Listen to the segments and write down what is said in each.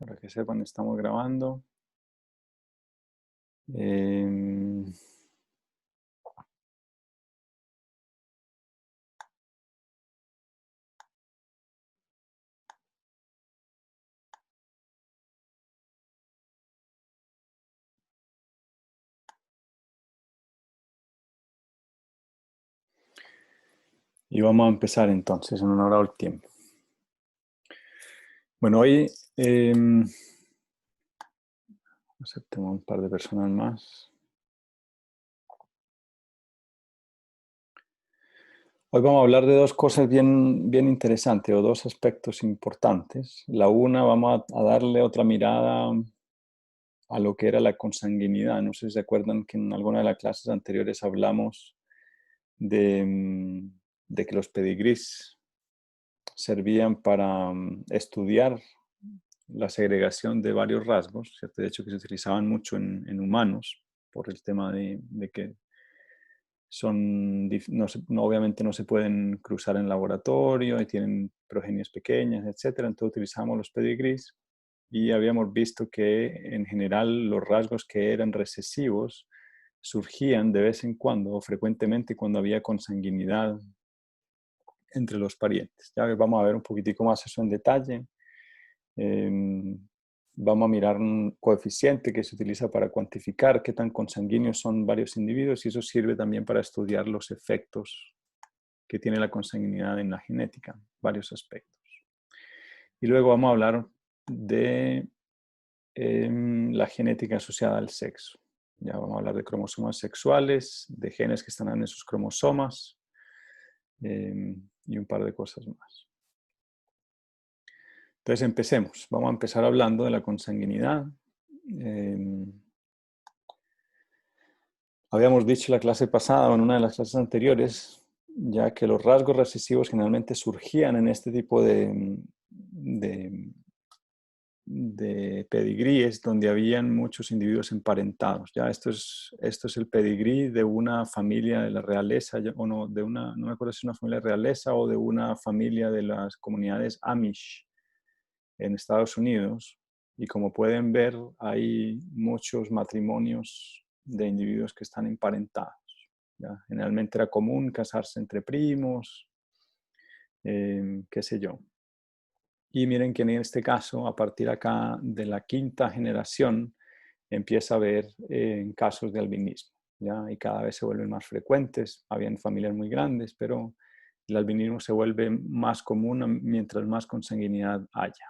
Para que sepan, estamos grabando. Eh, y vamos a empezar entonces, en honor al tiempo. Bueno, hoy aceptemos un par de personas más. Hoy vamos a hablar de dos cosas bien interesantes, o dos aspectos importantes. La una, vamos a darle otra mirada a lo que era la consanguinidad. No sé si se acuerdan que en alguna de las clases anteriores hablamos de que los pedigrís servían para estudiar la segregación de varios rasgos, ¿cierto? De hecho que se utilizaban mucho en humanos por el tema de que son, obviamente no se pueden cruzar en laboratorio y tienen progenies pequeñas, etcétera. Entonces utilizamos los pedigrís y habíamos visto que en general los rasgos que eran recesivos surgían de vez en cuando o frecuentemente cuando había consanguinidad entre los parientes. Ya vamos a ver un poquitico más eso en detalle. Vamos a mirar un coeficiente que se utiliza para cuantificar qué tan consanguíneos son varios individuos y eso sirve también para estudiar los efectos que tiene la consanguinidad en la genética, varios aspectos. Y luego vamos a hablar de la genética asociada al sexo. Ya vamos a hablar de cromosomas sexuales, de genes que están en esos cromosomas y un par de cosas más. Entonces empecemos. Vamos a empezar hablando de la consanguinidad. Habíamos dicho en la clase pasada o en una de las clases anteriores, ya que los rasgos recesivos generalmente surgían en este tipo de pedigríes donde habían muchos individuos emparentados. Ya esto es el pedigrí de una familia de la realeza, o no, no me acuerdo si es una familia de realeza o de una familia de las comunidades Amish en Estados Unidos. Y como pueden ver, hay muchos matrimonios de individuos que están emparentados. ¿Ya? Generalmente era común casarse entre primos, qué sé yo. Y miren que en este caso, a partir acá de la quinta generación, empieza a haber casos de albinismo, ¿ya? Y cada vez se vuelven más frecuentes. Habían familias muy grandes, pero el albinismo se vuelve más común mientras más consanguinidad haya.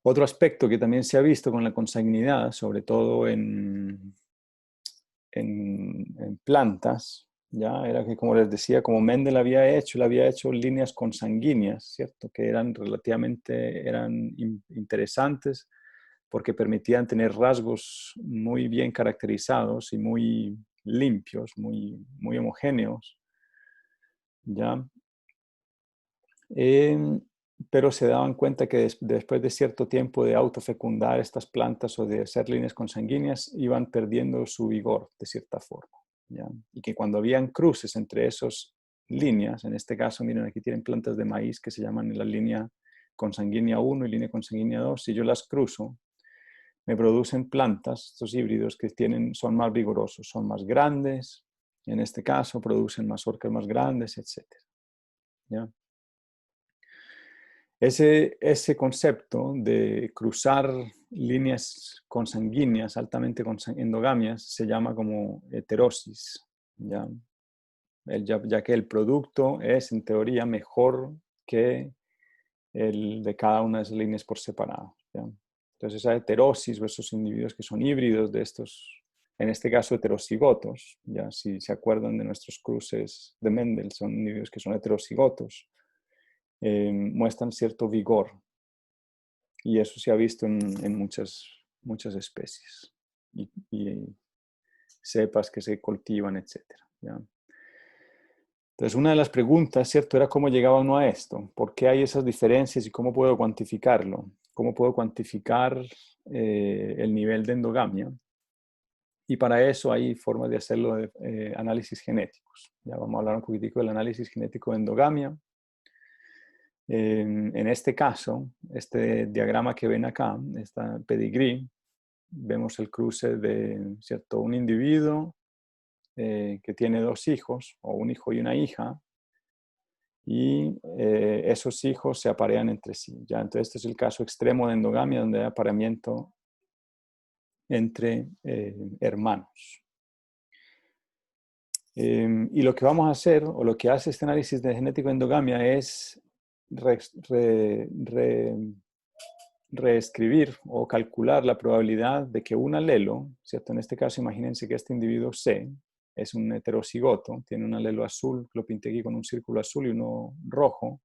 Otro aspecto que también se ha visto con la consanguinidad, sobre todo en plantas, ya era que, como les decía, como Mendel le había hecho líneas consanguíneas, ¿cierto? Que eran relativamente interesantes porque permitían tener rasgos muy bien caracterizados y muy limpios, muy homogéneos, ¿ya? Pero se daban cuenta que después de cierto tiempo de autofecundar estas plantas o de hacer líneas consanguíneas, iban perdiendo su vigor de cierta forma, ¿ya? Y que cuando habían cruces entre esas líneas, en este caso, miren, aquí tienen plantas de maíz que se llaman la línea consanguínea 1 y línea consanguínea 2, si yo las cruzo, me producen plantas, estos híbridos que son más vigorosos, son más grandes, en este caso producen mazorcas más grandes, etc. ¿Ya? Ese concepto de cruzar líneas consanguíneas, altamente endogamias, se llama como heterosis, ¿ya? Ya que el producto es, en teoría, mejor que el de cada una de esas líneas por separado, ¿ya? Entonces, esa heterosis o esos individuos que son híbridos de estos, en este caso heterocigotos, ya si se acuerdan de nuestros cruces de Mendel, son individuos que son heterocigotos, muestran cierto vigor. Y eso se ha visto en muchas especies y cepas que se cultivan, etc. ¿Ya? Entonces, una de las preguntas, ¿cierto?, era cómo llegaba uno a esto. ¿Por qué hay esas diferencias y cómo puedo cuantificarlo? ¿Cómo puedo cuantificar el nivel de endogamia? Y para eso hay formas de hacerlo de análisis genéticos. Ya vamos a hablar un poquitico del análisis genético de endogamia. En este caso, este diagrama que ven acá, esta pedigrí, vemos el cruce de, ¿cierto?, un individuo que tiene dos hijos, o un hijo y una hija, y esos hijos se aparean entre sí. ¿Ya? Entonces, este es el caso extremo de endogamia, donde hay apareamiento entre hermanos. Y lo que vamos a hacer, o lo que hace este análisis de genético de endogamia, es reescribir o calcular la probabilidad de que un alelo, ¿cierto? En este caso, imagínense que este individuo C es un heterocigoto, tiene un alelo azul, lo pinté aquí con un círculo azul y uno rojo.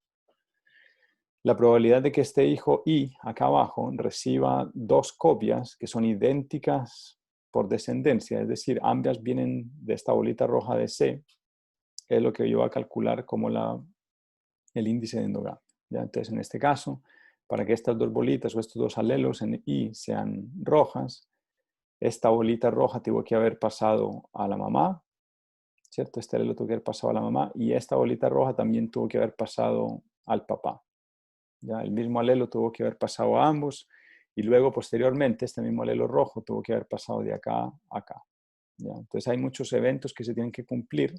La probabilidad de que este hijo I, acá abajo, reciba dos copias que son idénticas por descendencia, es decir, ambas vienen de esta bolita roja de C, es lo que yo voy a calcular como el índice de endogamia. ¿Ya? Entonces, en este caso, para que estas dos bolitas o estos dos alelos en I sean rojas, esta bolita roja tuvo que haber pasado a la mamá, ¿cierto? Este alelo tuvo que haber pasado a la mamá y esta bolita roja también tuvo que haber pasado al papá. ¿Ya? El mismo alelo tuvo que haber pasado a ambos y luego, posteriormente, este mismo alelo rojo tuvo que haber pasado de acá a acá. ¿Ya? Entonces, hay muchos eventos que se tienen que cumplir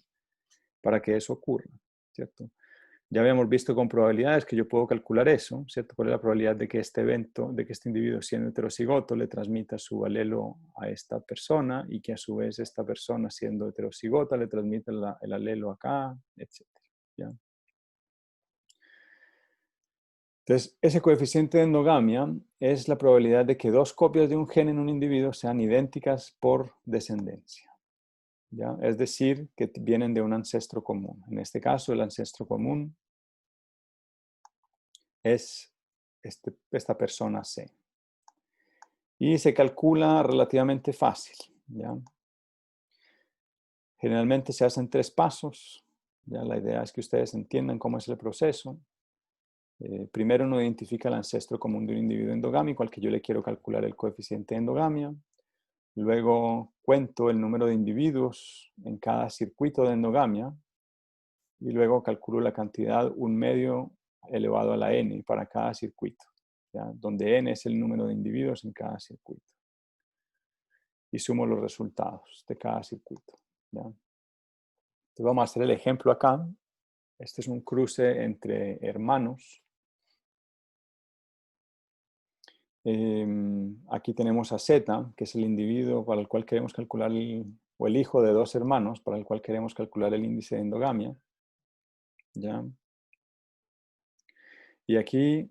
para que eso ocurra, ¿cierto? Ya habíamos visto con probabilidades que yo puedo calcular eso, ¿cierto? ¿Cuál es la probabilidad de que este evento, de que este individuo siendo heterocigoto le transmita su alelo a esta persona y que a su vez esta persona siendo heterocigota le transmita el alelo acá, etcétera, ¿ya? Entonces, ese coeficiente de endogamia es la probabilidad de que dos copias de un gen en un individuo sean idénticas por descendencia, ¿ya? Es decir, que vienen de un ancestro común. En este caso, el ancestro común es esta persona C. Y se calcula relativamente fácil, ¿ya? Generalmente se hacen 3 pasos, ¿ya? La idea es que ustedes entiendan cómo es el proceso. Primero uno identifica el ancestro común de un individuo endogámico al que yo le quiero calcular el coeficiente de endogamia. Luego cuento el número de individuos en cada circuito de endogamia y luego calculo la cantidad 1/2 elevado a la n para cada circuito, ¿ya? Donde n es el número de individuos en cada circuito. Y sumo los resultados de cada circuito, ¿ya? Entonces vamos a hacer el ejemplo acá. Este es un cruce entre hermanos. Aquí tenemos a Z, que es el individuo para el cual queremos calcular, o el hijo de dos hermanos, para el cual queremos calcular el índice de endogamia, ¿ya? Y aquí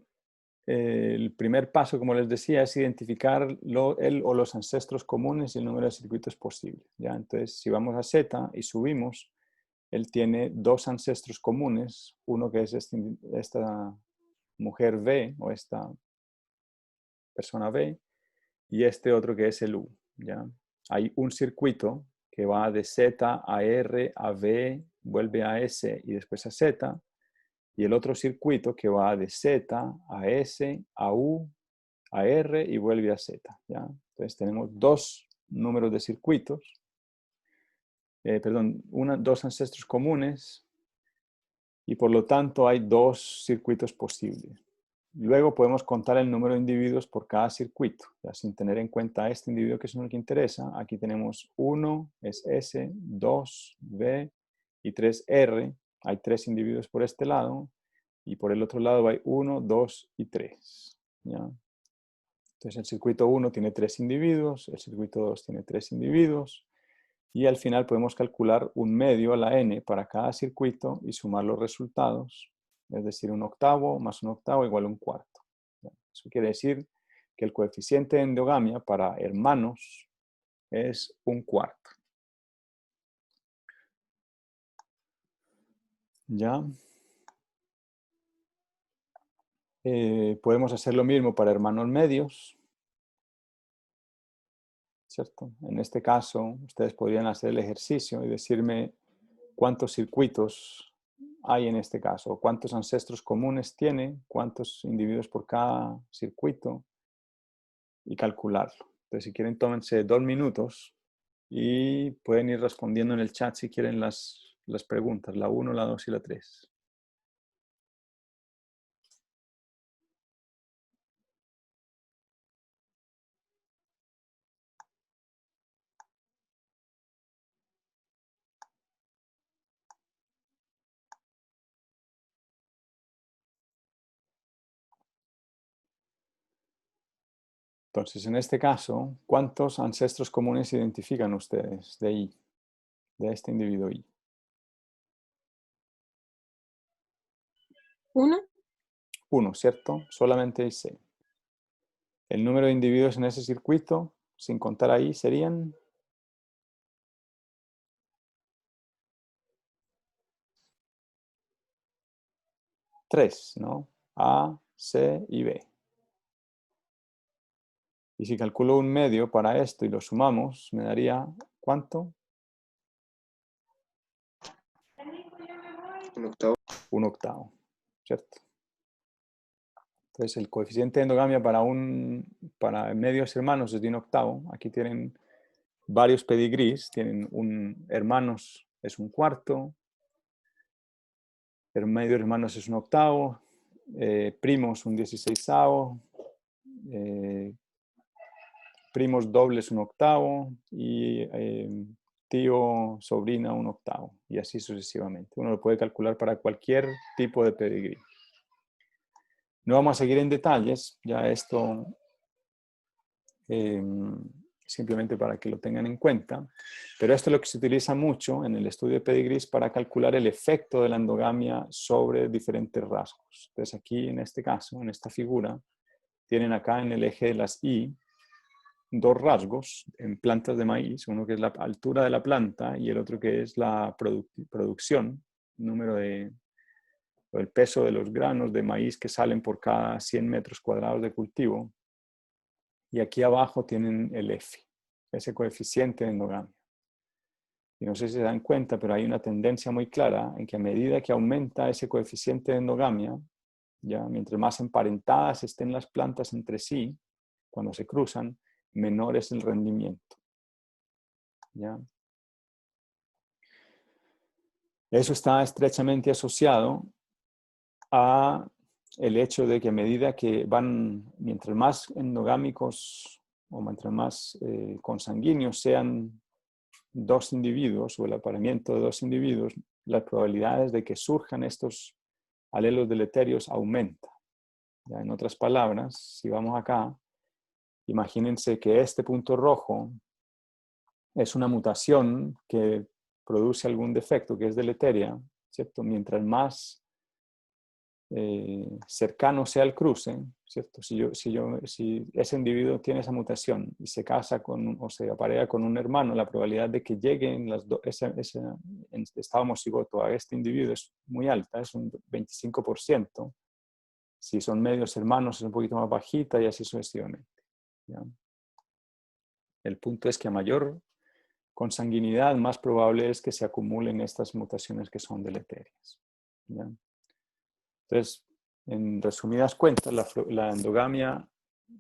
el primer paso, como les decía, es identificar el o los ancestros comunes y el número de circuitos posibles, ¿ya? Entonces, si vamos a Z y subimos, él tiene dos ancestros comunes, uno que es esta mujer B o esta persona B y este otro que es el U, ¿ya? Hay un circuito que va de Z a R, a B, vuelve a S y después a Z, y el otro circuito que va de Z a S, a U, a R y vuelve a Z, ¿ya? Entonces tenemos dos números de circuitos, dos ancestros comunes, y por lo tanto hay dos circuitos posibles. Luego podemos contar el número de individuos por cada circuito, ya sin tener en cuenta este individuo que es el que interesa. Aquí tenemos 1, es S, 2, B y 3, R. Hay 3 individuos por este lado y por el otro lado hay 1, 2 y 3. ¿Ya? Entonces el circuito 1 tiene 3 individuos, el circuito 2 tiene 3 individuos y al final podemos calcular 1/2 a la n para cada circuito y sumar los resultados, es decir, 1/8 más 1/8 igual a 1/4. Eso quiere decir que el coeficiente de endogamia para hermanos es 1/4. ¿Ya? Podemos hacer lo mismo para hermanos medios, ¿cierto? En este caso, ustedes podrían hacer el ejercicio y decirme cuántos circuitos hay en este caso, cuántos ancestros comunes tiene, cuántos individuos por cada circuito y calcularlo. Entonces, si quieren, tómense 2 minutos y pueden ir respondiendo en el chat si quieren las preguntas, la 1, la 2 y la 3. Entonces, en este caso, ¿cuántos ancestros comunes identifican ustedes de I, de este individuo I? ¿Uno? Uno, ¿cierto? Solamente hay 6. El número de individuos en ese circuito, sin contar ahí, serían 3, ¿no? A, C y B. Y si calculo un medio para esto y lo sumamos, me daría, ¿cuánto? Un octavo. Un octavo, ¿cierto? Entonces el coeficiente de endogamia para medios hermanos es de un octavo. Aquí tienen varios pedigrís, tienen hermanos es un cuarto, medio hermanos es un octavo, primos un 16avo, primos dobles un octavo y tío, sobrina un octavo y así sucesivamente. Uno lo puede calcular para cualquier tipo de pedigrí. No vamos a seguir en detalles, ya esto simplemente para que lo tengan en cuenta, pero esto es lo que se utiliza mucho en el estudio de pedigrís para calcular el efecto de la endogamia sobre diferentes rasgos. Entonces aquí en este caso, en esta figura, tienen acá en el eje de las Y dos rasgos en plantas de maíz, uno que es la altura de la planta y el otro que es la producción, número o el peso de los granos de maíz que salen por cada 100 metros cuadrados de cultivo. Y aquí abajo tienen el F, ese coeficiente de endogamia. Y no sé si se dan cuenta, pero hay una tendencia muy clara en que a medida que aumenta ese coeficiente de endogamia, ya mientras más emparentadas estén las plantas entre sí, cuando se cruzan, menor es el rendimiento. ¿Ya? Eso está estrechamente asociado a el hecho de que a medida que mientras más endogámicos o mientras más consanguíneos sean dos individuos o el apareamiento de dos individuos, las probabilidades de que surjan estos alelos deleterios aumenta. ¿Ya? En otras palabras, si vamos acá, imagínense que este punto rojo es una mutación que produce algún defecto que es deleteria, ¿cierto? Mientras más cercano sea el cruce, ¿cierto? Si ese individuo tiene esa mutación y se casa o se aparea con un hermano, la probabilidad de que lleguen en estado homocigoto a este individuo es muy alta, es un 25%. Si son medios hermanos es un poquito más bajita y así sucesivamente. ¿Ya? El punto es que a mayor consanguinidad, más probable es que se acumulen estas mutaciones que son deleterias. ¿Ya? Entonces, en resumidas cuentas, la endogamia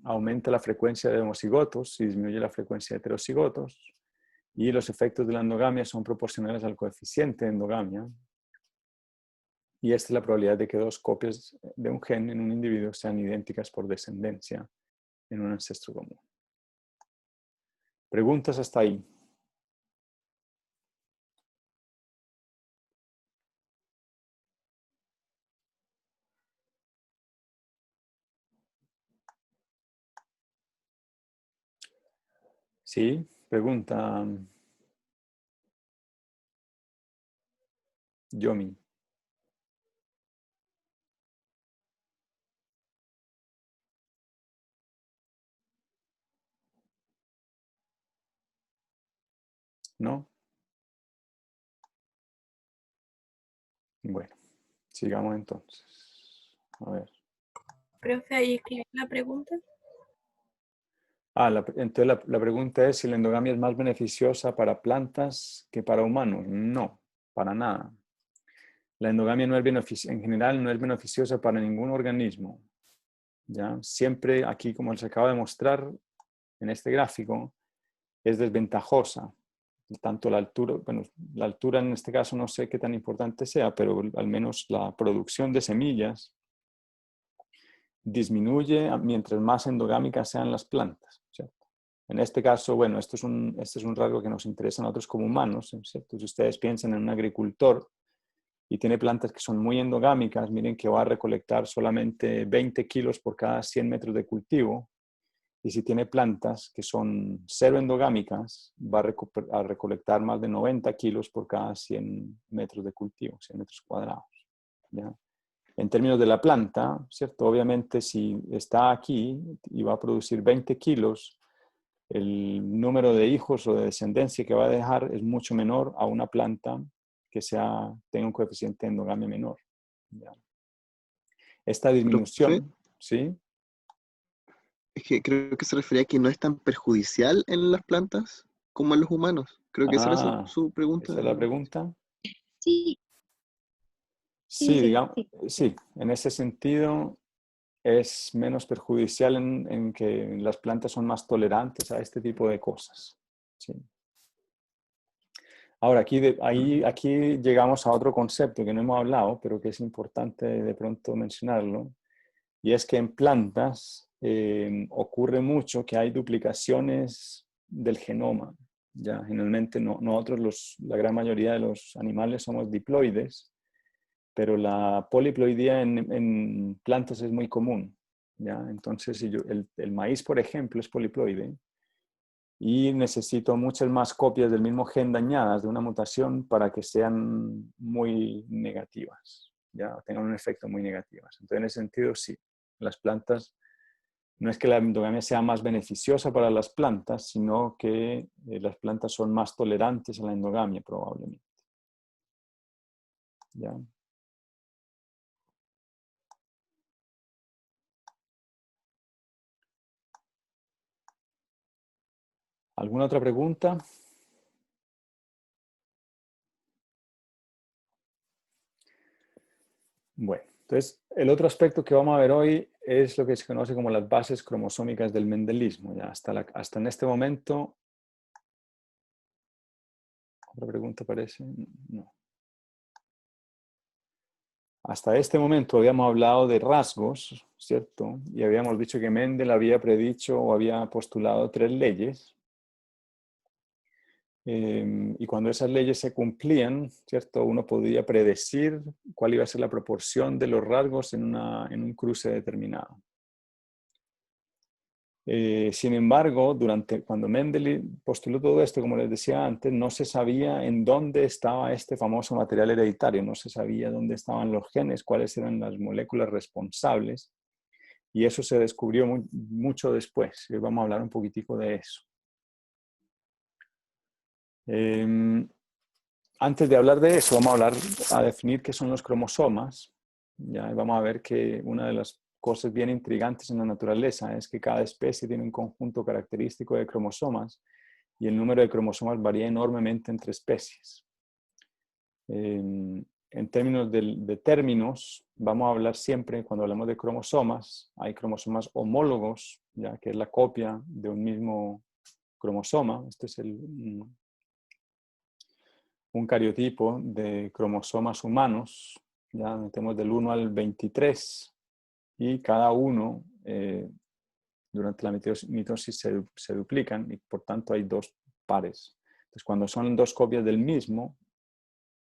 aumenta la frecuencia de homocigotos y disminuye la frecuencia de heterocigotos, y los efectos de la endogamia son proporcionales al coeficiente de endogamia, y esta es la probabilidad de que dos copias de un gen en un individuo sean idénticas por descendencia en un ancestro común. ¿Preguntas hasta ahí? Sí, pregunta Yomi. ¿No? Bueno, sigamos entonces. A ver. Profe, ahí escribí la pregunta. Entonces la pregunta es si la endogamia es más beneficiosa para plantas que para humanos. No, para nada. La endogamia en general no es beneficiosa para ningún organismo. ¿Ya? Siempre aquí, como les acabo de mostrar en este gráfico, es desventajosa. Tanto la altura, bueno, la altura en este caso no sé qué tan importante sea, pero al menos la producción de semillas disminuye mientras más endogámicas sean las plantas, ¿cierto? En este caso, bueno, este es un rasgo que nos interesa a nosotros como humanos, ¿cierto? Si ustedes piensan en un agricultor y tiene plantas que son muy endogámicas, miren que va a recolectar solamente 20 kilos por cada 100 metros de cultivo, Y si tiene plantas que son cero endogámicas, va a recolectar más de 90 kilos por cada 100 metros de cultivo, 100 metros cuadrados. ¿Ya? En términos de la planta, ¿cierto? Obviamente si está aquí y va a producir 20 kilos, el número de hijos o de descendencia que va a dejar es mucho menor a una planta que tenga un coeficiente de endogamia menor. ¿Ya? Esta Profe, disminución, ¿sí? es que creo que se refería a que no es tan perjudicial en las plantas como en los humanos. Creo que esa era Ah, su pregunta. esa es la pregunta. Sí, Sí, sí, digamos, sí. sí, en ese sentido es menos perjudicial en que las plantas son más tolerantes a este tipo de cosas. Sí. Ahora, aquí llegamos a otro concepto que no hemos hablado, pero que es importante de pronto mencionarlo, y es que en plantas ocurre mucho que hay duplicaciones del genoma. Ya, generalmente nosotros, la gran mayoría de los animales somos diploides, pero la poliploidía en plantas es muy común. ¿Ya? Entonces, si el maíz, por ejemplo, es poliploide y necesito muchas más copias del mismo gen dañadas de una mutación para que sean muy negativas, ya tengan un efecto muy negativo. Entonces, en ese sentido, sí, las plantas, no es que la endogamia sea más beneficiosa para las plantas, sino que las plantas son más tolerantes a la endogamia, probablemente. ¿Ya? ¿Alguna otra pregunta? Bueno, entonces el otro aspecto que vamos a ver hoy es lo que se conoce como las bases cromosómicas del mendelismo. Ya hasta en este momento, ¿otra pregunta parece? No. Hasta este momento habíamos hablado de rasgos, ¿cierto? Y habíamos dicho que Mendel había predicho o había postulado 3 leyes. Y cuando esas leyes se cumplían, ¿cierto? Uno podía predecir cuál iba a ser la proporción de los rasgos en un cruce determinado. Sin embargo, cuando Mendel postuló todo esto, como les decía antes, no se sabía en dónde estaba este famoso material hereditario, no se sabía dónde estaban los genes, cuáles eran las moléculas responsables, y eso se descubrió mucho después. Hoy vamos a hablar un poquitico de eso. Antes de hablar de eso, vamos a definir qué son los cromosomas. Ya, y vamos a ver que una de las cosas bien intrigantes en la naturaleza es que cada especie tiene un conjunto característico de cromosomas y el número de cromosomas varía enormemente entre especies. En términos de términos, vamos a hablar siempre, cuando hablamos de cromosomas, hay cromosomas homólogos, ya que es la copia de un mismo cromosoma. Este es un cariotipo de cromosomas humanos, ya metemos del 1 al 23, y cada uno durante la mitosis se duplican y por tanto hay 2 pares. Entonces, cuando son 2 copias del mismo,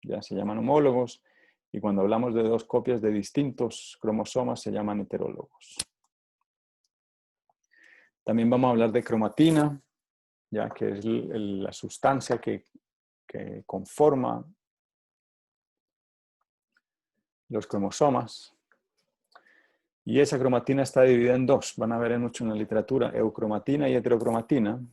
ya se llaman homólogos, y cuando hablamos de 2 copias de distintos cromosomas se llaman heterólogos. También vamos a hablar de cromatina, ya que es la sustancia que conforma los cromosomas. Y esa cromatina está dividida en 2. Van a ver mucho en la literatura, eucromatina y heterocromatina.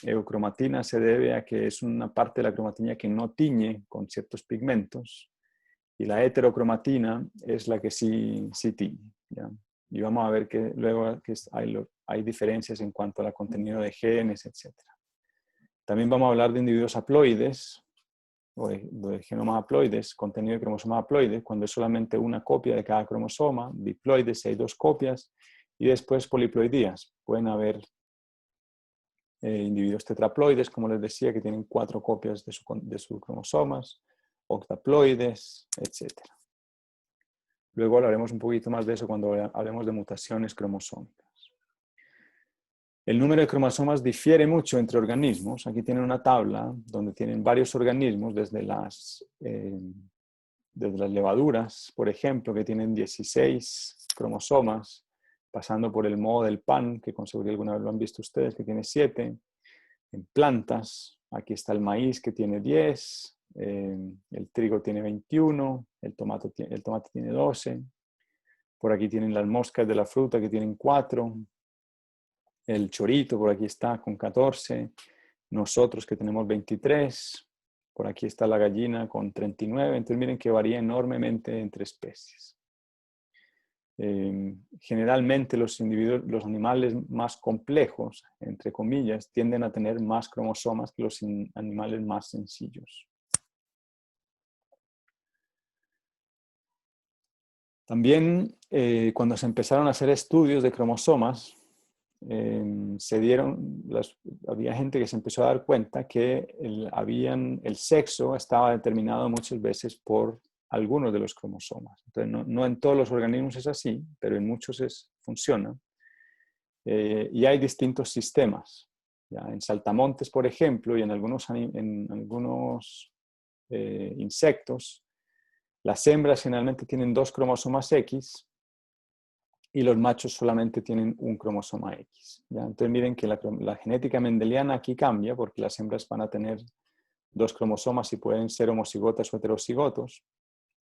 Eucromatina se debe a que es una parte de la cromatina que no tiñe con ciertos pigmentos. Y la heterocromatina es la que sí tiñe. ¿Ya? Y vamos a ver que luego hay diferencias en cuanto al contenido de genes, etc. También vamos a hablar de individuos haploides, o de genomas haploides, contenido de cromosomas haploides, cuando es solamente una copia de cada cromosoma, diploides si hay 2 copias, y después poliploidías. Pueden haber individuos tetraploides, como les decía, que tienen 4 copias de sus cromosomas, octaploides, etc. Luego hablaremos un poquito más de eso cuando hablemos de mutaciones cromosómicas. El número de cromosomas difiere mucho entre organismos. Aquí tienen una tabla donde tienen varios organismos, desde las levaduras, por ejemplo, que tienen 16 cromosomas, pasando por el moho del pan, que con seguridad alguna vez lo han visto ustedes, que tiene 7. En plantas, aquí está el maíz, que tiene 10. El trigo tiene 21. El tomate tiene 12. Por aquí tienen las moscas de la fruta, que tienen 4. El chorito por aquí está con 14. Nosotros, que tenemos 23. Por aquí está la gallina con 39. Entonces miren que varía enormemente entre especies. Generalmente los animales más complejos, entre comillas, tienden a tener más cromosomas que los animales más sencillos. También cuando se empezaron a hacer estudios de cromosomas, había gente que se empezó a dar cuenta que el sexo estaba determinado muchas veces por algunos de los cromosomas. Entonces, no en todos los organismos es así, pero en muchos funciona. Y hay distintos sistemas. ¿Ya? En saltamontes, por ejemplo, y en algunos insectos, las hembras generalmente tienen 2 cromosomas X y los machos solamente tienen un cromosoma X. ¿Ya? Entonces miren que la genética mendeliana aquí cambia porque las hembras van a tener 2 cromosomas y pueden ser homocigotas o heterocigotos.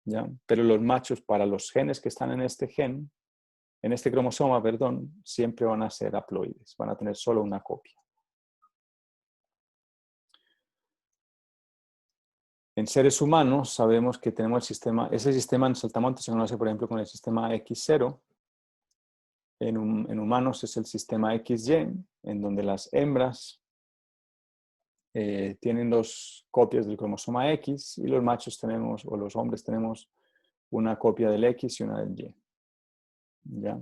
¿Ya? Pero los machos, para los genes que están en este cromosoma, siempre van a ser haploides, van a tener solo una copia. En seres humanos sabemos que tenemos ese sistema en saltamontes se conoce, por ejemplo, con el sistema X0. En humanos es el sistema XY, en donde las hembras tienen 2 copias del cromosoma X y los machos o los hombres tenemos una copia del X y una del Y. ¿Ya?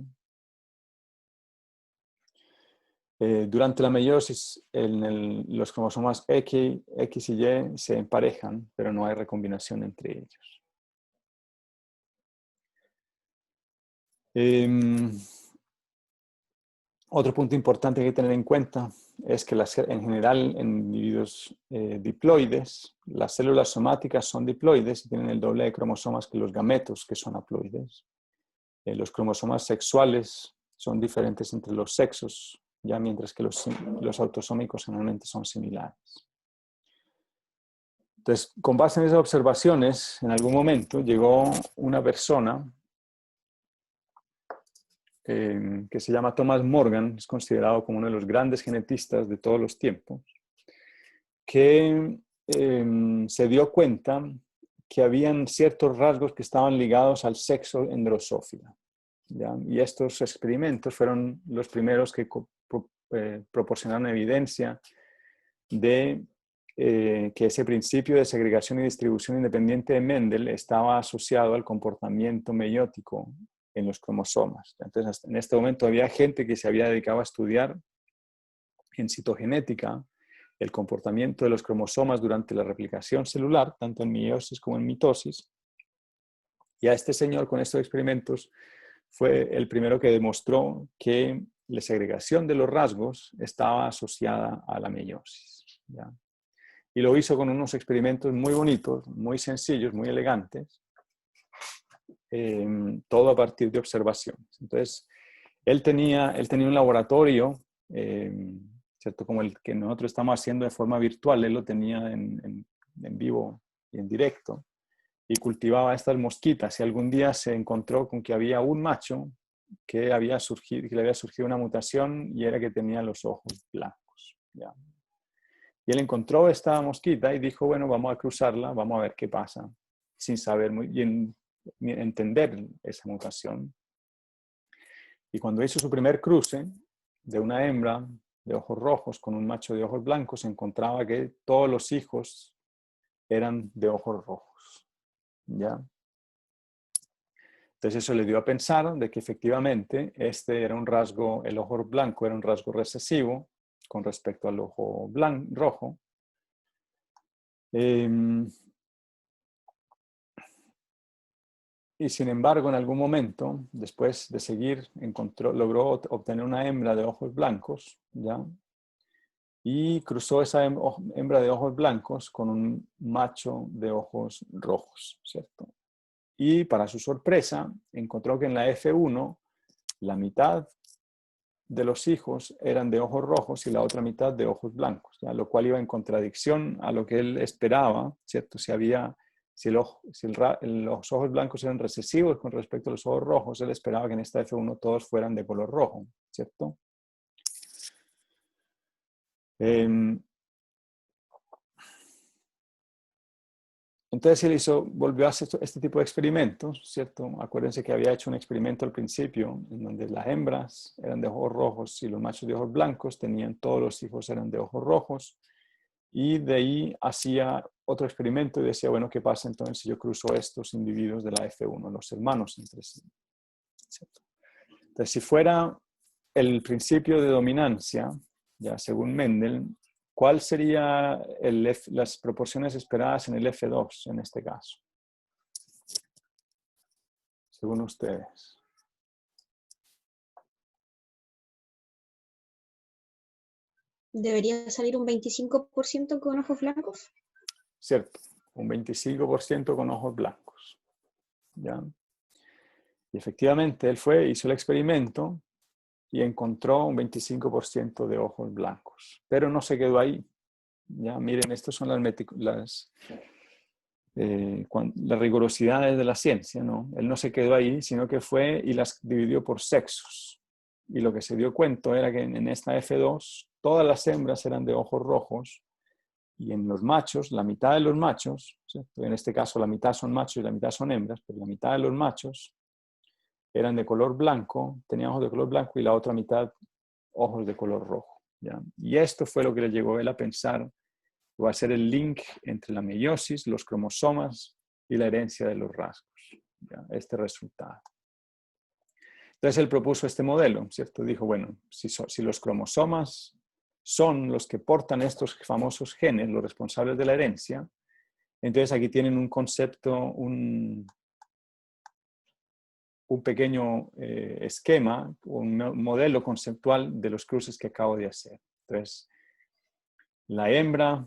Durante la meiosis, los cromosomas X y Y se emparejan, pero no hay recombinación entre ellos. Otro punto importante que hay que tener en cuenta es que en general en individuos diploides, las células somáticas son diploides y tienen el doble de cromosomas que los gametos, que son haploides. Los cromosomas sexuales son diferentes entre los sexos, ya mientras que los autosómicos generalmente son similares. Entonces, con base en esas observaciones, en algún momento llegó una persona que se llama Thomas Morgan, es considerado como uno de los grandes genetistas de todos los tiempos, que se dio cuenta que habían ciertos rasgos que estaban ligados al sexo en Drosophila. ¿Ya? Y estos experimentos fueron los primeros que proporcionaron evidencia de que ese principio de segregación y distribución independiente de Mendel estaba asociado al comportamiento meiótico en los cromosomas. Entonces, en este momento había gente que se había dedicado a estudiar en citogenética el comportamiento de los cromosomas durante la replicación celular, tanto en meiosis como en mitosis. Y a este señor, con estos experimentos, fue el primero que demostró que la segregación de los rasgos estaba asociada a la meiosis. ¿Ya? Y lo hizo con unos experimentos muy bonitos, muy sencillos, muy elegantes, todo a partir de observaciones. Entonces, él tenía un laboratorio, ¿cierto? Como el que nosotros estamos haciendo de forma virtual, él lo tenía en vivo y en directo, y cultivaba estas mosquitas, y algún día se encontró con que había un macho que le había surgido una mutación y era que tenía los ojos blancos. ¿Ya? Y él encontró esta mosquita y dijo, bueno, vamos a cruzarla, vamos a ver qué pasa, sin saber muy bien entender esa mutación. Y cuando hizo su primer cruce de una hembra de ojos rojos con un macho de ojos blancos, encontraba que todos los hijos eran de ojos rojos. ¿Ya? Entonces eso le dio a pensar de que efectivamente el ojo blanco era un rasgo recesivo con respecto al ojo rojo. Y sin embargo, en algún momento, después de seguir, logró obtener una hembra de ojos blancos, ¿ya? Y cruzó esa hembra de ojos blancos con un macho de ojos rojos, ¿cierto? Y para su sorpresa, encontró que en la F1 la mitad de los hijos eran de ojos rojos y la otra mitad de ojos blancos, ¿ya? Lo cual iba en contradicción a lo que él esperaba, ¿cierto? Los ojos blancos eran recesivos con respecto a los ojos rojos, él esperaba que en esta F1 todos fueran de color rojo, ¿cierto? Entonces él volvió a hacer este tipo de experimentos, ¿cierto? Acuérdense que había hecho un experimento al principio en donde las hembras eran de ojos rojos y los machos de ojos blancos, todos los hijos eran de ojos rojos, y de ahí hacía otro experimento y decía, bueno, ¿qué pasa entonces si yo cruzo estos individuos de la F1, los hermanos entre sí? ¿Cierto? Entonces, si fuera el principio de dominancia, ya según Mendel, ¿cuál sería las proporciones esperadas en el F2 en este caso? Según ustedes. ¿Debería salir un 25% con ojos blancos? Cierto, un 25% con ojos blancos. ¿Ya? Y efectivamente él hizo el experimento y encontró un 25% de ojos blancos. Pero no se quedó ahí. Ya, miren, estas son las rigurosidades de la ciencia, ¿no? Él no se quedó ahí, sino que fue y las dividió por sexos. Y lo que se dio cuenta era que en esta F2 todas las hembras eran de ojos rojos y en los machos, la mitad de los machos, ¿cierto? En este caso la mitad son machos y la mitad son hembras, pero la mitad de los machos eran de color blanco, tenían ojos de color blanco y la otra mitad ojos de color rojo, ¿ya? Y esto fue lo que le llevó a él a pensar, va a ser el link entre la meiosis, los cromosomas y la herencia de los rasgos, ¿ya? Este resultado. Entonces él propuso este modelo, ¿cierto? Dijo, bueno, si los cromosomas son los que portan estos famosos genes, los responsables de la herencia, entonces aquí tienen un concepto, un pequeño esquema, un modelo conceptual de los cruces que acabo de hacer. Entonces, la hembra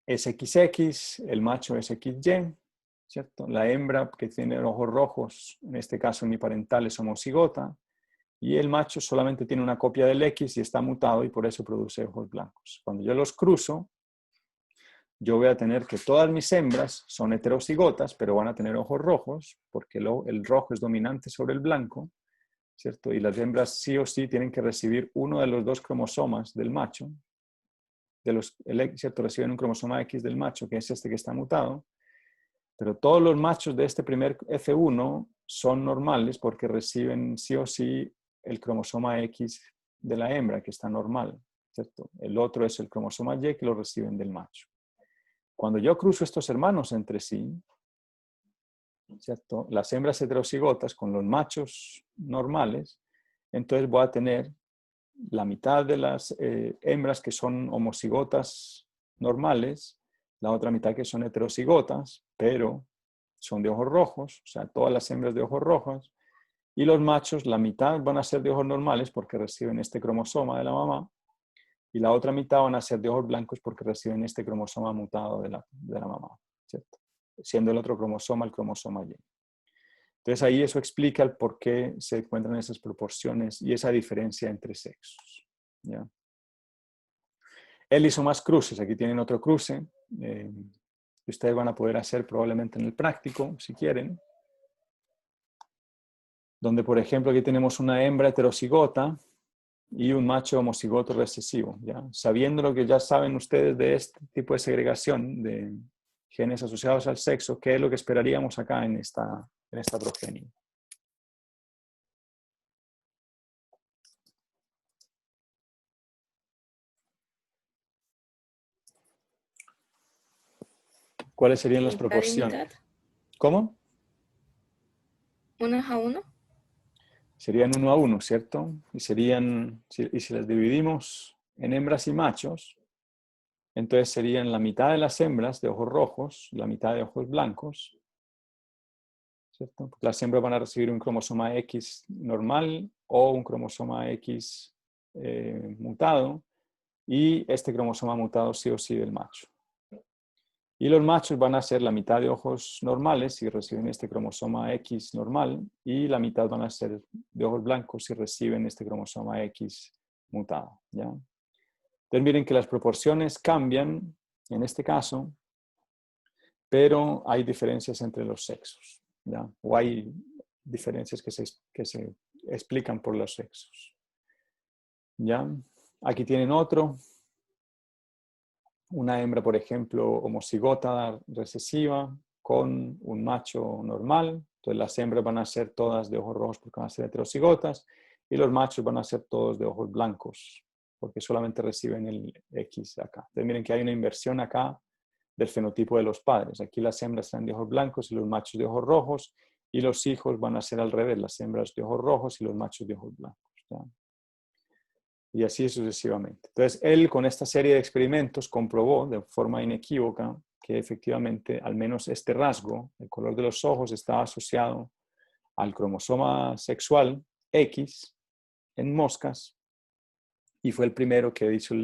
es XX, el macho es XY, ¿cierto? La hembra que tiene ojos rojos, en este caso mi parental es homocigota, y el macho solamente tiene una copia del X y está mutado y por eso produce ojos blancos. Cuando yo los cruzo, yo voy a tener que todas mis hembras son heterocigotas, pero van a tener ojos rojos, porque el rojo es dominante sobre el blanco, ¿cierto? Y las hembras sí o sí tienen que recibir uno de los dos cromosomas del macho, ¿cierto? Reciben un cromosoma X del macho, que es este que está mutado, pero todos los machos de este primer F1 son normales porque reciben sí o sí el cromosoma X de la hembra, que está normal, ¿cierto? El otro es el cromosoma Y, que lo reciben del macho. Cuando yo cruzo estos hermanos entre sí, ¿cierto? Las hembras heterocigotas con los machos normales, entonces voy a tener la mitad de las hembras que son homocigotas normales, la otra mitad que son heterocigotas, pero son de ojos rojos, o sea, todas las hembras de ojos rojos, y los machos, la mitad van a ser de ojos normales porque reciben este cromosoma de la mamá, y la otra mitad van a ser de ojos blancos porque reciben este cromosoma mutado de la mamá, ¿cierto? Siendo el otro cromosoma el cromosoma Y. Entonces ahí eso explica el por qué se encuentran esas proporciones y esa diferencia entre sexos, ¿ya? Él hizo más cruces, aquí tienen otro cruce, que ustedes van a poder hacer probablemente en el práctico, si quieren, donde por ejemplo aquí tenemos una hembra heterocigota y un macho homocigoto recesivo, ¿ya? Sabiendo lo que ya saben ustedes de este tipo de segregación de genes asociados al sexo, ¿qué es lo que esperaríamos acá en esta progenie? ¿Cuáles serían las Mitad y proporciones? mitad. ¿Cómo? 1-1. Serían 1 a 1, ¿cierto? Y si las dividimos en hembras y machos, entonces serían la mitad de las hembras de ojos rojos, la mitad de ojos blancos, ¿cierto? Porque las hembras van a recibir un cromosoma X normal o un cromosoma X mutado, y este cromosoma mutado sí o sí del macho. Y los machos van a ser la mitad de ojos normales si reciben este cromosoma X normal y la mitad van a ser de ojos blancos si reciben este cromosoma X mutado, ¿ya? Entonces miren que las proporciones cambian en este caso, pero hay diferencias entre los sexos, ¿ya? O hay diferencias que se explican por los sexos, ¿ya? Aquí tienen otro. Una hembra, por ejemplo, homocigota recesiva con un macho normal. Entonces las hembras van a ser todas de ojos rojos porque van a ser heterocigotas y los machos van a ser todos de ojos blancos porque solamente reciben el X acá. Entonces miren que hay una inversión acá del fenotipo de los padres. Aquí las hembras están de ojos blancos y los machos de ojos rojos y los hijos van a ser al revés, las hembras de ojos rojos y los machos de ojos blancos, ¿ya? Y así sucesivamente. Entonces, él con esta serie de experimentos comprobó de forma inequívoca que efectivamente, al menos este rasgo, el color de los ojos, estaba asociado al cromosoma sexual X en moscas y fue el primero que hizo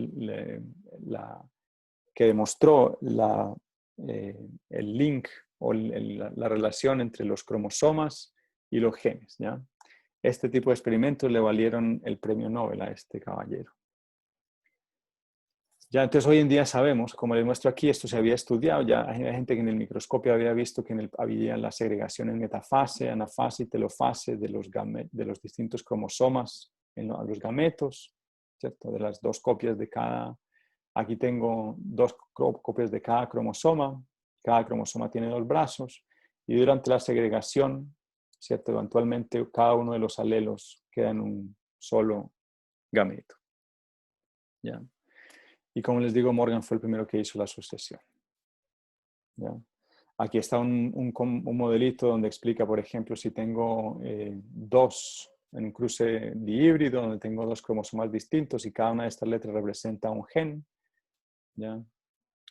que demostró el link o la relación entre los cromosomas y los genes, ¿ya? Este tipo de experimentos le valieron el premio Nobel a este caballero. Ya, entonces hoy en día sabemos, como les muestro aquí, esto se había estudiado, ya hay gente que en el microscopio había visto que había la segregación en metafase, anafase y telofase de los distintos cromosomas en los gametos, ¿cierto? De las dos copias de cada, aquí tengo dos copias de cada cromosoma tiene dos brazos y durante la segregación, ¿cierto? Eventualmente cada uno de los alelos queda en un solo gameto, ¿ya? Y como les digo, Morgan fue el primero que hizo la asociación, ¿ya? Aquí está un modelito donde explica, por ejemplo, si tengo en un cruce dihíbrido, donde tengo dos cromosomas distintos y cada una de estas letras representa un gen, ¿ya?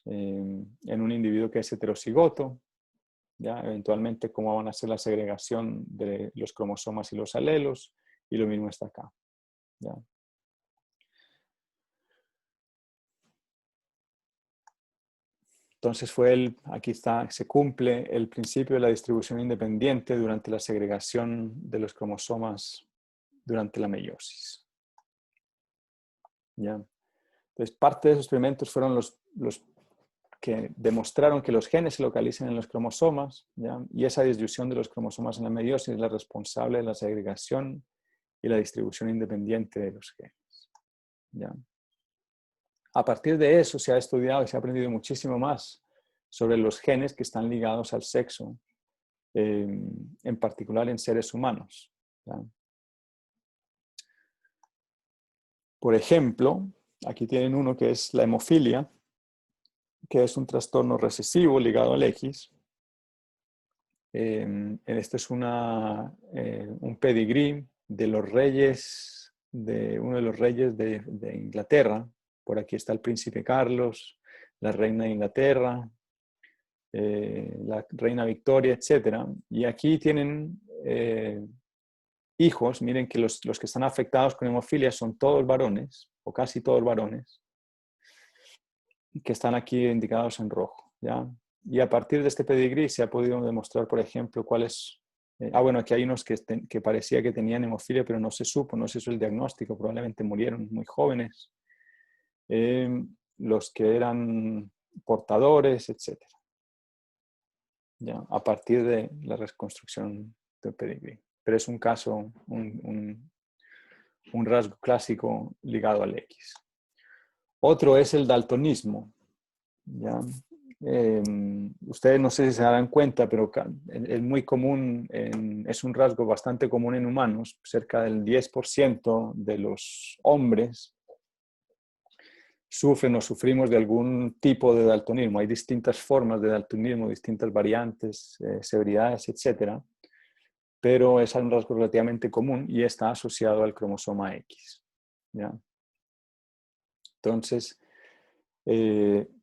En un individuo que es heterocigoto, ¿ya? Eventualmente cómo van a ser la segregación de los cromosomas y los alelos, y lo mismo está acá, ¿ya? Entonces aquí está, se cumple el principio de la distribución independiente durante la segregación de los cromosomas durante la meiosis, ¿ya? Entonces, parte de esos experimentos fueron los que demostraron que los genes se localizan en los cromosomas, ¿ya? Y esa distribución de los cromosomas en la meiosis es la responsable de la segregación y la distribución independiente de los genes, ¿ya? A partir de eso se ha estudiado y se ha aprendido muchísimo más sobre los genes que están ligados al sexo, en particular en seres humanos, ¿ya? Por ejemplo, aquí tienen uno que es la hemofilia, que es un trastorno recesivo ligado al X. Este es un pedigrí de los reyes, de uno de los reyes de Inglaterra. Por aquí está el príncipe Carlos, la reina de Inglaterra, la reina Victoria, etc. Y aquí tienen hijos. Miren que los que están afectados con hemofilia son todos varones, o casi todos varones, que están aquí indicados en rojo, ¿ya? Y a partir de este pedigrí se ha podido demostrar, por ejemplo, cuáles... bueno, aquí hay unos que parecía que tenían hemofilia, pero no se supo, no se hizo el diagnóstico, probablemente murieron muy jóvenes. Los que eran portadores, etc. ¿Ya? A partir de la reconstrucción del pedigrí. Pero es un caso, un rasgo clásico ligado al X. Otro es el daltonismo, ¿ya? Ustedes no sé si se darán cuenta, pero es muy común, es un rasgo bastante común en humanos. Cerca del 10% de los hombres sufren o sufrimos de algún tipo de daltonismo. Hay distintas formas de daltonismo, distintas variantes, severidades, etc. Pero es un rasgo relativamente común y está asociado al cromosoma X, ¿ya? Entonces,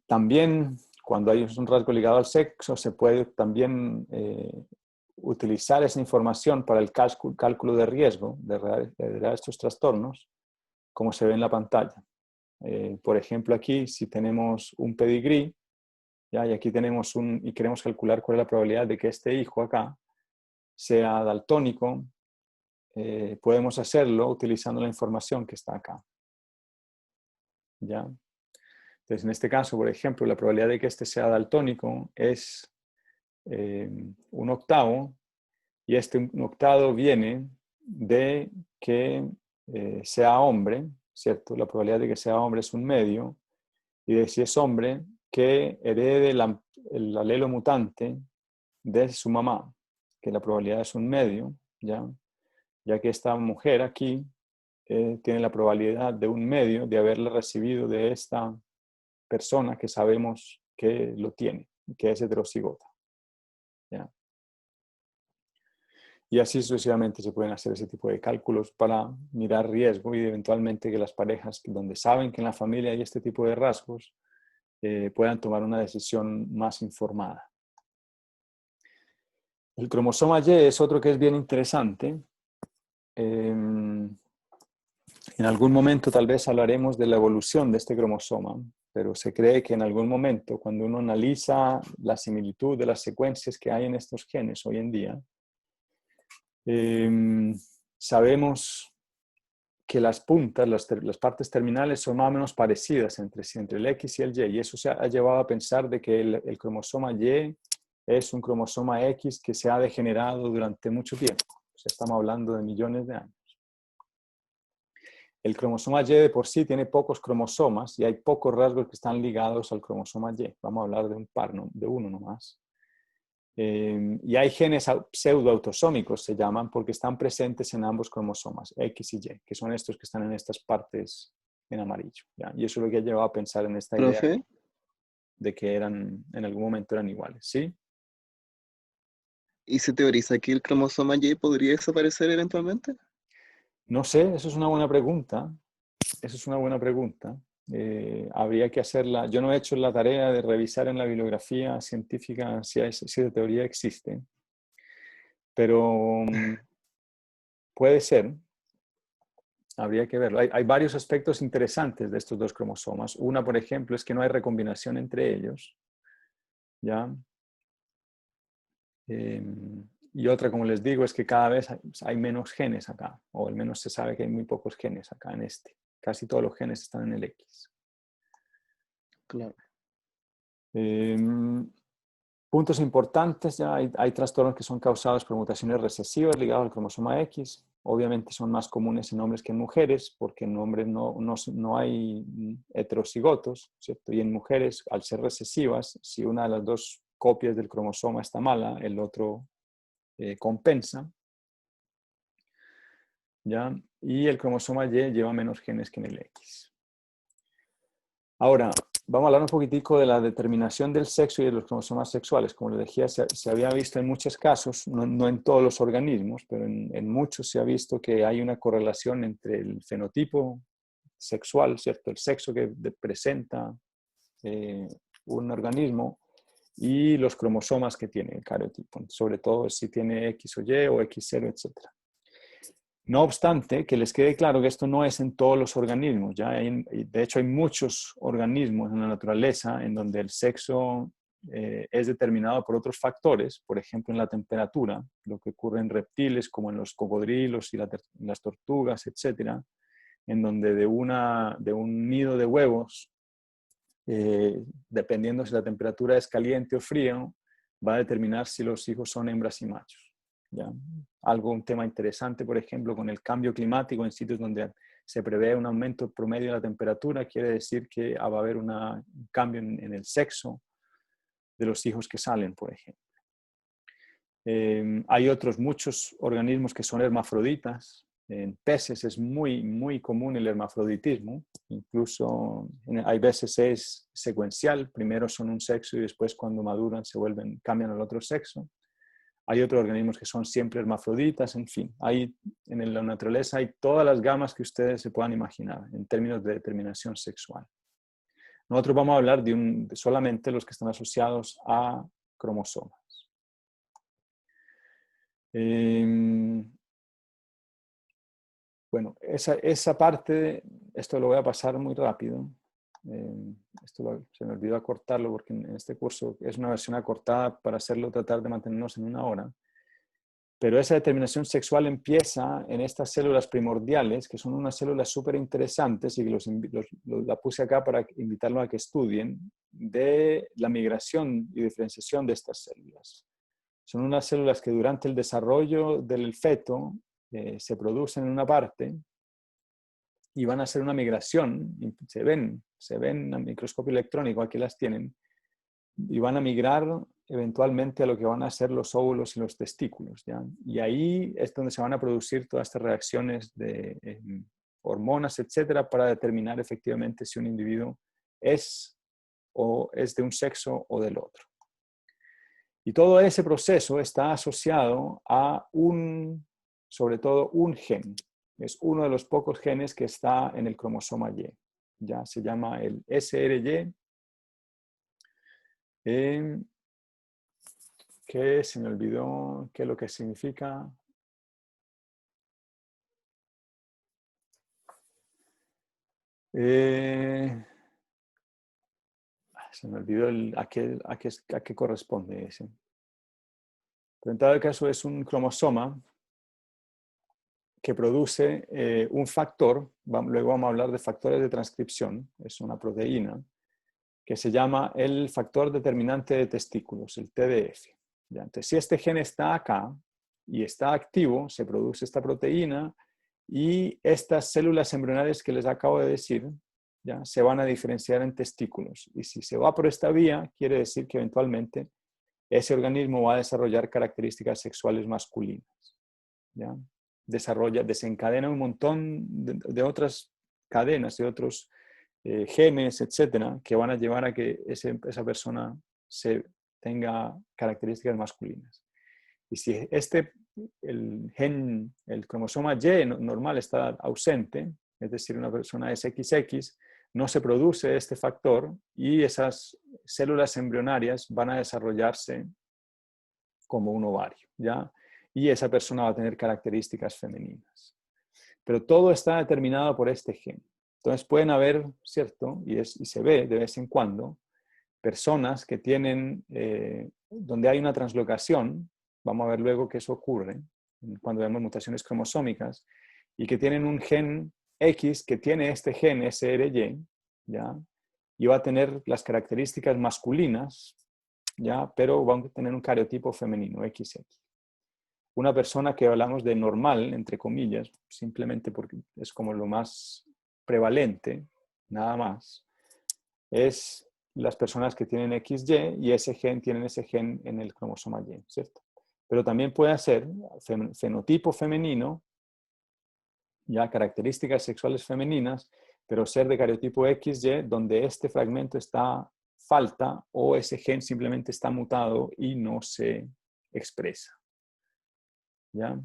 también cuando hay un rasgo ligado al sexo, se puede también utilizar esa información para el cálculo de riesgo de heredar estos trastornos, como se ve en la pantalla. Por ejemplo, aquí, si tenemos un pedigrí ¿ya? Y aquí tenemos y queremos calcular cuál es la probabilidad de que este hijo acá sea daltónico. Podemos hacerlo utilizando la información que está acá, ¿ya? Entonces, en este caso, por ejemplo, la probabilidad de que este sea daltónico es 1/8, y este 1/8 viene de que sea hombre, ¿cierto? La probabilidad de que sea hombre es 1/2, y de si es hombre, que herede el alelo mutante de su mamá, que la probabilidad es 1/2, ya que esta mujer aquí tiene la probabilidad de 1/2 de haberla recibido de esta persona que sabemos que lo tiene, que es heterocigota, ¿ya? Y así sucesivamente se pueden hacer ese tipo de cálculos para mirar riesgo y eventualmente que las parejas donde saben que en la familia hay este tipo de rasgos puedan tomar una decisión más informada. El cromosoma Y es otro que es bien interesante. En algún momento tal vez hablaremos de la evolución de este cromosoma, pero se cree que en algún momento, cuando uno analiza la similitud de las secuencias que hay en estos genes hoy en día, sabemos que las puntas, las partes terminales son más o menos parecidas entre sí, entre el X y el Y, y eso se ha llevado a pensar de que el cromosoma Y es un cromosoma X que se ha degenerado durante mucho tiempo. O sea, estamos hablando de millones de años. El cromosoma Y de por sí tiene pocos cromosomas y hay pocos rasgos que están ligados al cromosoma Y. Vamos a hablar de un par, ¿no? De uno nomás. Y hay genes pseudoautosómicos, se llaman, porque están presentes en ambos cromosomas, X y Y, que son estos que están en estas partes en amarillo, ¿ya? Y eso es lo que ha llevado a pensar en esta idea Profe, de que en algún momento eran iguales, ¿sí? ¿y se teoriza que el cromosoma Y podría desaparecer eventualmente? No sé, eso es una buena pregunta. Eso es una buena pregunta. Habría que hacerla. Yo no he hecho la tarea de revisar en la bibliografía científica si de teoría existe, pero puede ser. Habría que verlo. Hay varios aspectos interesantes de estos dos cromosomas. Una, por ejemplo, es que no hay recombinación entre ellos, ¿ya? Y otra, como les digo, es que cada vez hay menos genes acá, o al menos se sabe que hay muy pocos genes acá en este. Casi todos los genes están en el X. Claro. Puntos importantes, ya hay trastornos que son causados por mutaciones recesivas ligadas al cromosoma X. Obviamente son más comunes en hombres que en mujeres, porque en hombres no hay heterocigotos, ¿cierto? Y en mujeres, al ser recesivas, si una de las dos copias del cromosoma está mala, el otro compensa, ¿ya? Y el cromosoma Y lleva menos genes que en el X. Ahora, vamos a hablar un poquitico de la determinación del sexo y de los cromosomas sexuales. Como les decía, se había visto en muchos casos, no en todos los organismos, pero en muchos se ha visto que hay una correlación entre el fenotipo sexual, ¿cierto? El sexo que presenta un organismo y los cromosomas que tiene el cariotipo, sobre todo si tiene X o Y o X0, etc. No obstante, que les quede claro que esto no es en todos los organismos. ¿Ya? De hecho, hay muchos organismos en la naturaleza en donde el sexo es determinado por otros factores, por ejemplo, en la temperatura, lo que ocurre en reptiles como en los cocodrilos y las tortugas, etcétera, en donde de un nido de huevos, dependiendo si la temperatura es caliente o frío, va a determinar si los hijos son hembras y machos. ¿Ya? Un tema interesante, por ejemplo, con el cambio climático en sitios donde se prevé un aumento promedio de la temperatura, quiere decir que va a haber un cambio en el sexo de los hijos que salen, por ejemplo. Hay muchos organismos que son hermafroditas. En peces es muy, muy común el hermafroditismo. Incluso hay veces es secuencial. Primero son un sexo y después cuando maduran cambian al otro sexo. Hay otros organismos que son siempre hermafroditas. En fin, en la naturaleza hay todas las gamas que ustedes se puedan imaginar en términos de determinación sexual. Nosotros vamos a hablar solamente los que están asociados a cromosomas. Bueno, esa parte, esto lo voy a pasar muy rápido. Se me olvidó acortarlo porque en este curso es una versión acortada para hacerlo, tratar de mantenernos en 1 hora. Pero esa determinación sexual empieza en estas células primordiales, que son unas células súper interesantes y que la puse acá para invitarlos a que estudien, de la migración y diferenciación de estas células. Son unas células que durante el desarrollo del feto se producen en una parte y van a hacer una migración, se ven a microscopio electrónico, aquí las tienen, y van a migrar eventualmente a lo que van a ser los óvulos y los testículos, ¿ya? Y ahí es donde se van a producir todas estas reacciones de hormonas, etcétera, para determinar efectivamente si un individuo es de un sexo o del otro. Y todo ese proceso está asociado a sobre todo un gen. Es uno de los pocos genes que está en el cromosoma Y. Ya se llama el SRY. Que se me olvidó qué es lo que significa. Se me olvidó a qué corresponde ese. Pero en todo caso es un cromosoma que produce un factor, luego vamos a hablar de factores de transcripción, es una proteína, que se llama el factor determinante de testículos, el TDF. ¿Ya? Entonces, si este gen está acá y está activo, se produce esta proteína y estas células embrionarias que les acabo de decir, ¿ya? Se van a diferenciar en testículos. Y si se va por esta vía, quiere decir que eventualmente ese organismo va a desarrollar características sexuales masculinas. ¿Ya? Desencadena un montón de otras cadenas, de otros genes, etcétera, que van a llevar a que esa persona tenga características masculinas. Y si el cromosoma Y normal está ausente, es decir, una persona es XX, no se produce este factor y esas células embrionarias van a desarrollarse como un ovario, ¿ya? Y esa persona va a tener características femeninas. Pero todo está determinado por este gen. Entonces pueden haber, ¿cierto? Y se ve de vez en cuando, personas que tienen, donde hay una translocación, vamos a ver luego que eso ocurre, cuando vemos mutaciones cromosómicas, y que tienen un gen X que tiene este gen SRY, ¿ya? Y va a tener las características masculinas, ¿ya? Pero va a tener un cariotipo femenino, XX. Una persona que hablamos de normal, entre comillas, simplemente porque es como lo más prevalente, nada más, es las personas que tienen XY y tienen ese gen en el cromosoma Y, ¿cierto? Pero también puede ser fenotipo femenino, ya características sexuales femeninas, pero ser de cariotipo XY, donde este fragmento falta o ese gen simplemente está mutado y no se expresa. ¿Ya?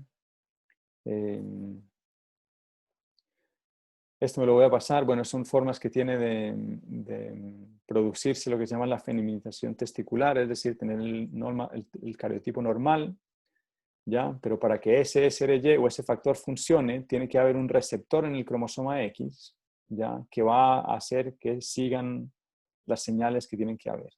Esto me lo voy a pasar. Bueno, son formas que tiene de producirse lo que se llama la feminización testicular, es decir, tener el cariotipo normal, ¿ya? Pero para que ese SRY o ese factor funcione, tiene que haber un receptor en el cromosoma X, ¿ya? Que va a hacer que sigan las señales que tienen que haber.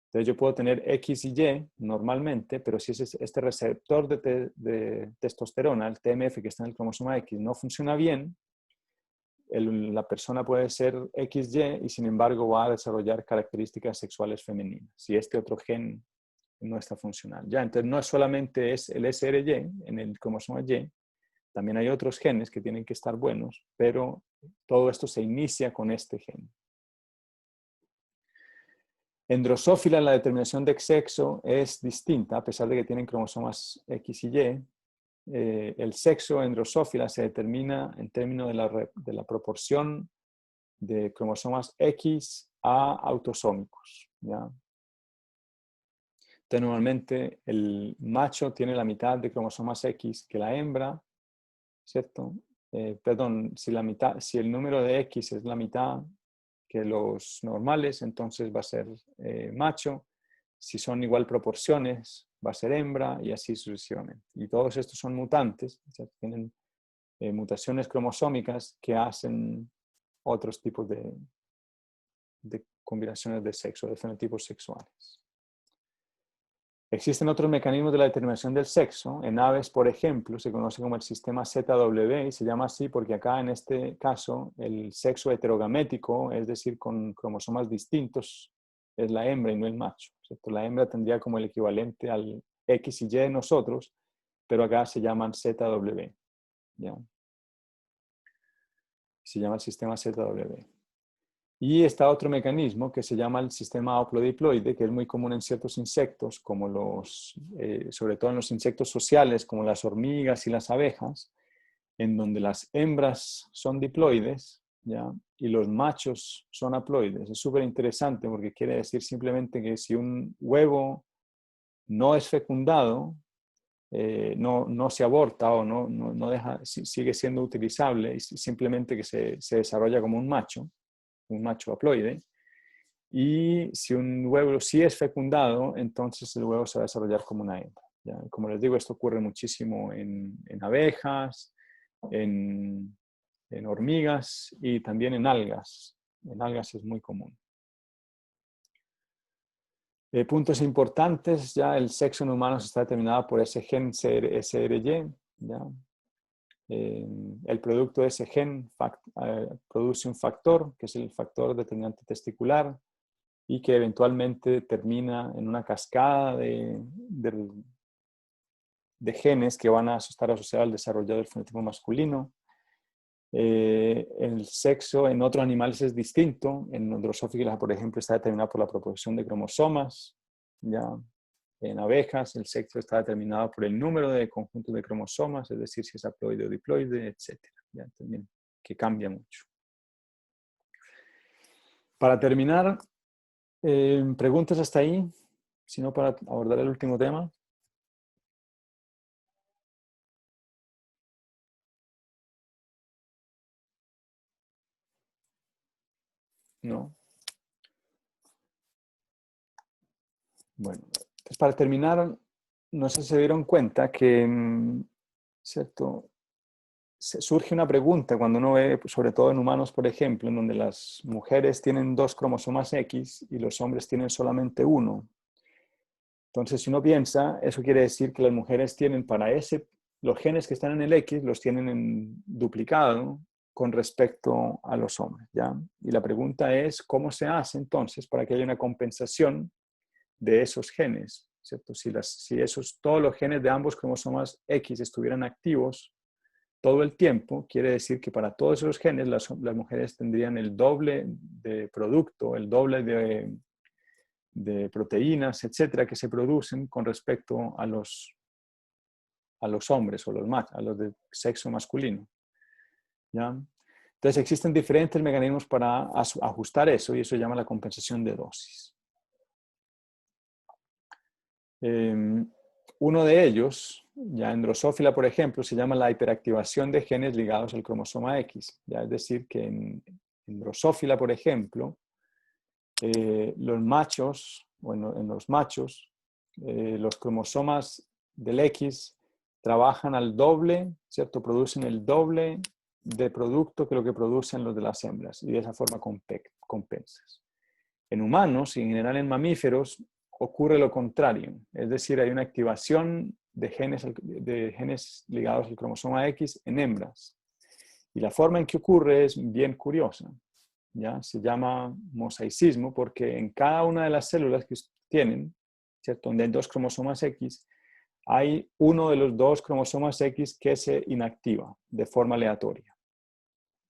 Entonces yo puedo tener X y Y normalmente, pero si este receptor de testosterona, el TMF que está en el cromosoma X, no funciona bien, la persona puede ser XY y sin embargo va a desarrollar características sexuales femeninas, si este otro gen no está funcional. Ya, entonces no solamente es el SRY en el cromosoma Y, también hay otros genes que tienen que estar buenos, pero todo esto se inicia con este gen. En Drosófila la determinación de sexo es distinta, a pesar de que tienen cromosomas X y Y. El sexo en Drosófila se determina en términos de la proporción de cromosomas X a autosómicos, ¿ya? Entonces, normalmente el macho tiene la mitad de cromosomas X que la hembra, ¿cierto? Perdón, si el número de X es la mitad que los normales, entonces va a ser macho. Si son igual proporciones, va a ser hembra y así sucesivamente. Y todos estos son mutantes, o sea, tienen mutaciones cromosómicas que hacen otros tipos de combinaciones de sexo, de fenotipos sexuales. Existen otros mecanismos de la determinación del sexo. En aves, por ejemplo, se conoce como el sistema ZW y se llama así porque acá, en este caso, el sexo heterogamético, es decir, con cromosomas distintos, es la hembra y no el macho, ¿cierto? La hembra tendría como el equivalente al X y Y de nosotros, pero acá se llaman ZW, ¿ya? Se llama el sistema ZW. Y está otro mecanismo que se llama el sistema haplodiploide, que es muy común en ciertos insectos, como sobre todo en los insectos sociales, como las hormigas y las abejas, en donde las hembras son diploides, ¿ya? Y los machos son haploides. Es súper interesante porque quiere decir simplemente que si un huevo no es fecundado, no se aborta o no deja, sigue siendo utilizable y simplemente que se desarrolla como un macho haploide. Y si un huevo sí es fecundado, entonces el huevo se va a desarrollar como una hembra, ¿ya? Como les digo, esto ocurre muchísimo en abejas, en hormigas y también en algas. En algas es muy común. Puntos importantes, ya el sexo en humanos está determinado por ese gen SRY, ¿ya? El producto de ese gen produce un factor, que es el factor determinante testicular, y que eventualmente termina en una cascada de genes que van a estar asociados al desarrollo del fenotipo masculino. El sexo en otros animales es distinto. En Drosophila, por ejemplo, está determinado por la proporción de cromosomas. ¿Ya? En abejas, el sexo está determinado por el número de conjuntos de cromosomas, es decir, si es haploide o diploide, etc. ¿Ya? También, que cambia mucho. Para terminar, preguntas hasta ahí, si no para abordar el último tema. No. Bueno, pues para terminar, no sé si se dieron cuenta que, ¿cierto? Surge una pregunta cuando uno ve, sobre todo en humanos, por ejemplo, en donde las mujeres tienen 2 cromosomas X y los hombres tienen solamente 1. Entonces, si uno piensa, eso quiere decir que las mujeres tienen los genes que están en el X los tienen en duplicado con respecto a los hombres, ¿ya? Y la pregunta es, ¿cómo se hace entonces para que haya una compensación de esos genes, ¿cierto? Si todos los genes de ambos cromosomas X estuvieran activos todo el tiempo, quiere decir que para todos esos genes las mujeres tendrían el doble de producto, el doble de proteínas, etcétera, que se producen con respecto a los hombres o a los de sexo masculino, ¿ya? Entonces existen diferentes mecanismos para ajustar eso y eso se llama la compensación de dosis. Uno de ellos, ya en Drosophila, por ejemplo, se llama la hiperactivación de genes ligados al cromosoma X. Ya es decir, que en Drosophila, por ejemplo, los machos, en los machos, los cromosomas del X trabajan al doble, ¿cierto? Producen el doble de producto que lo que producen los de las hembras y de esa forma compensas. En humanos y en general en mamíferos ocurre lo contrario, es decir, hay una activación de genes ligados al cromosoma X en hembras. Y la forma en que ocurre es bien curiosa, ¿ya? Se llama mosaicismo porque en cada una de las células que tienen, ¿cierto? Donde hay 2 cromosomas X, hay uno de los 2 cromosomas X que se inactiva de forma aleatoria.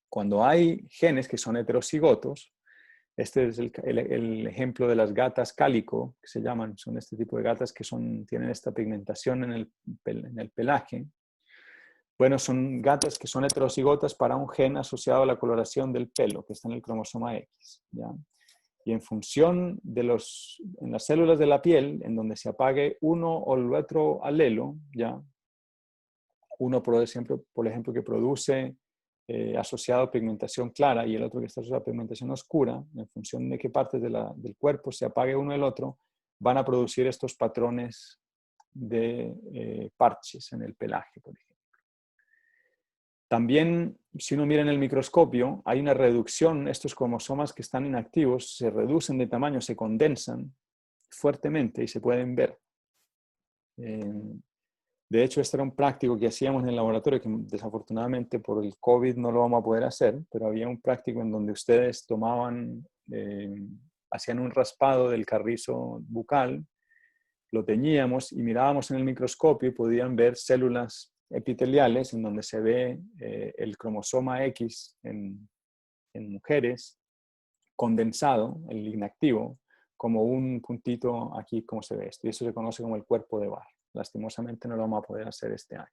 Cuando hay genes que son heterocigotos, este es el ejemplo de las gatas cálico, que se llaman, son este tipo de gatas que tienen esta pigmentación en el pelaje. Bueno, son gatas que son heterocigotas para un gen asociado a la coloración del pelo, que está en el cromosoma X, ¿ya? Y en función en las células de la piel, en donde se apague uno o el otro alelo, ¿ya? Uno, por ejemplo, que produce asociado a pigmentación clara y el otro que está asociado a pigmentación oscura, en función de qué partes del cuerpo se apague uno el otro, van a producir estos patrones de parches en el pelaje, por ejemplo. También, si uno mira en el microscopio, hay una reducción, estos cromosomas que están inactivos se reducen de tamaño, se condensan fuertemente y se pueden ver. De hecho, este era un práctico que hacíamos en el laboratorio, que desafortunadamente por el COVID no lo vamos a poder hacer, pero había un práctico en donde ustedes tomaban, hacían un raspado del carrizo bucal, lo teñíamos y mirábamos en el microscopio y podían ver células epiteliales en donde se ve el cromosoma X en mujeres condensado, el inactivo, como un puntito aquí, como se ve esto. Y eso se conoce como el cuerpo de Barr. Lastimosamente no lo vamos a poder hacer este año.